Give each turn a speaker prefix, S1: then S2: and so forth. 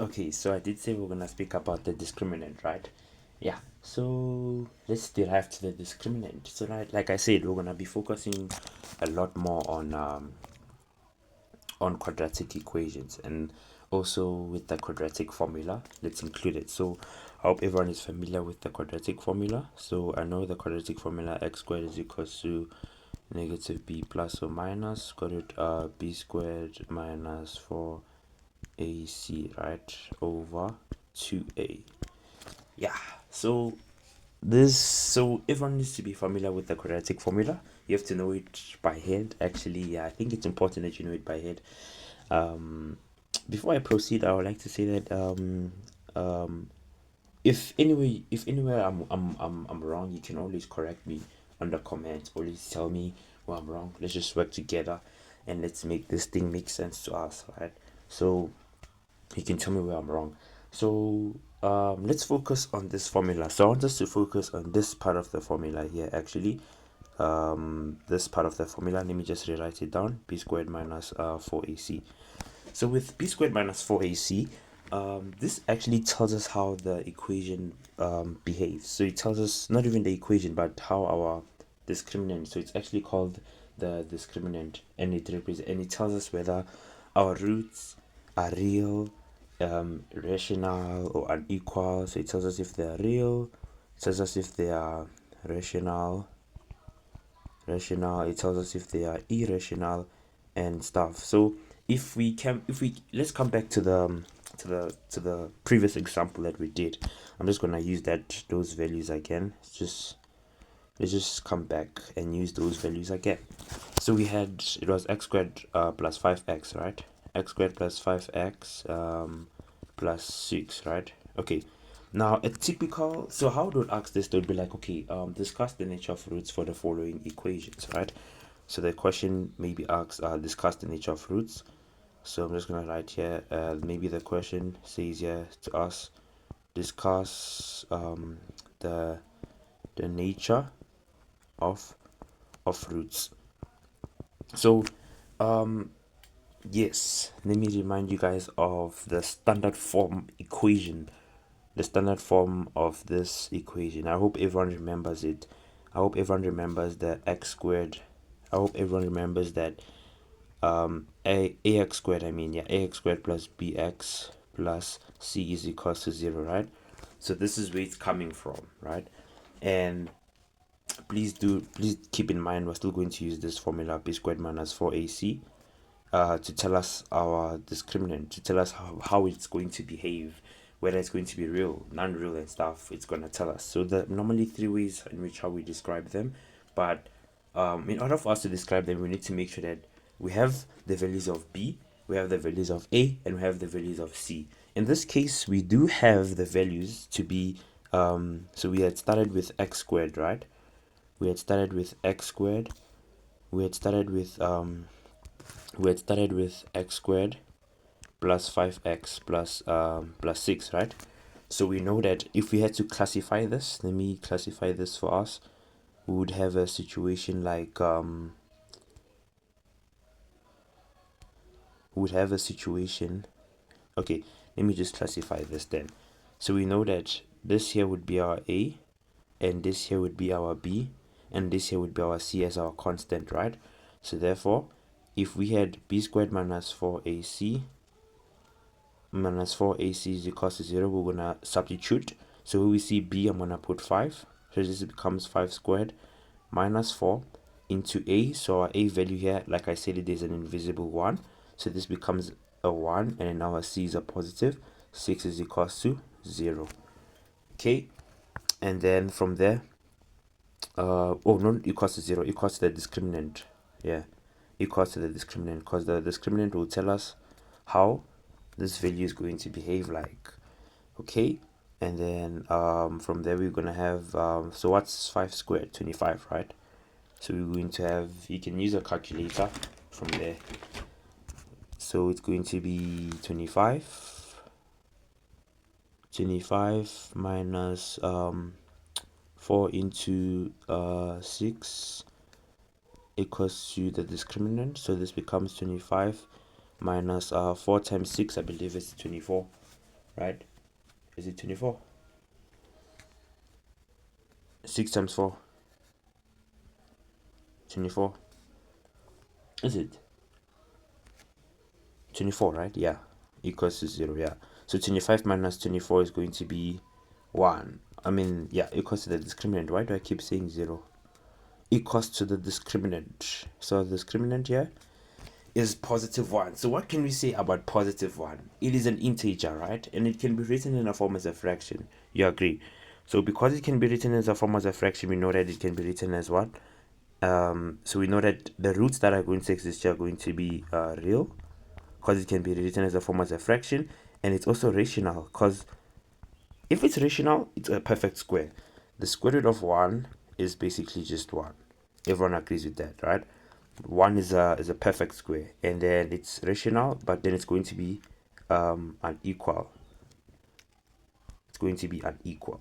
S1: Okay, so I did say we're gonna speak about the discriminant, right? Yeah. So let's derive to the discriminant. So like I said, we're gonna be focusing a lot more on quadratic equations and also with the quadratic formula. Let's include it. So I hope everyone is familiar with the quadratic formula. So I know the quadratic formula x squared is equals to negative b plus or minus got it b squared minus 4ac, right, over 2a. Yeah. So everyone needs to be familiar with the quadratic formula. You have to know it by head. Actually, yeah, I think it's important that you know it by head. um Before I proceed, I would like to say that um if anywhere I'm wrong, you can always correct me on the comments. Always tell me where I'm wrong. Let's just work together and let's make this thing make sense to us, right? So you can tell me where I'm wrong. So let's focus on this formula. So I want us to focus on this part of the formula here actually. This part of the formula, let me just rewrite it down: b squared minus 4ac. So with b squared minus 4ac, this actually tells us how the equation behaves. So it tells us not even the equation, but how our discriminant. So it's actually called the discriminant, and it tells us whether our roots are real, rational, or unequal. So it tells us if they are real. It tells us if they are rational. It tells us if they are irrational and stuff. So if we let's come back to the previous example that we did. I'm just gonna use those values again. Let's just come back and use those values again. So we had, it was x squared plus 5x, right? X squared plus 5x plus 6, right? Okay. Now a typical, so how would ask this? They would be like, okay, discuss the nature of roots for the following equations, right? So the question maybe asks, discuss the nature of roots. So I'm just gonna write here, maybe the question says here to us, discuss the nature of roots. So yes, let me remind you guys of the standard form equation, the standard form of this equation. I hope everyone remembers it. I hope everyone remembers the x squared. I hope everyone remembers that ax squared, I mean, yeah, ax squared plus bx plus c is equals to 0, right? So this is where it's coming from, right? And please keep in mind we're still going to use this formula b squared minus 4ac to tell us our discriminant, to tell us how it's going to behave, whether it's going to be real, non-real, and stuff. It's going to tell us. So the normally three ways in which how we describe them, but in order for us to describe them, we need to make sure that we have the values of b, we have the values of a, and we have the values of c. In this case, we do have the values to be so we had started with x squared, right? We had started with x squared. We had started with x squared plus 5x plus 6, right? So we know that if we had to classify this, let me classify this for us. We would have a situation like we would have a situation. Okay, let me just classify this then. So we know that this here would be our a, and this here would be our b, and this here would be our c as our constant, right? So therefore, if we had b squared minus 4ac minus 4ac is equals to 0, we're gonna substitute. So when we see b, I'm gonna put 5. So this becomes 5 squared minus 4 into a. So our a value here, like I said, it is an invisible 1. So this becomes a 1, and now our c is a positive. 6 is equals to 0. Okay, and then from there, oh, not equals to 0, equals to the discriminant. Yeah, equals to the discriminant, because the discriminant will tell us how this value is going to behave like. Okay, and then from there we're gonna have so what's 5 squared? 25, right? So we're going to have, you can use a calculator from there. So it's going to be 25 minus 4 into 6 equals to the discriminant. So this becomes 25 minus 4 times 6, I believe it's 24. right? Is it 24? 6 times 4, 24. Is it 24, right? Yeah, equals to 0. Yeah, so 25 minus 24 is going to be 1. I mean, yeah, equals to the discriminant. Why do I keep saying 0? Equals to the discriminant. So the discriminant here is positive 1. So what can we say about positive 1? It is an integer, right? And it can be written in a form as a fraction. You agree? So because it can be written as a form as a fraction, we know that it can be written as what? So we know that the roots that are going to exist here are going to be real, because it can be written as a form as a fraction, and it's also rational, because if it's rational, it's a perfect square. The square root of 1 is basically just 1. Everyone agrees with that, right? 1 is a perfect square, and then it's rational, but then it's going to be unequal. It's going to be unequal.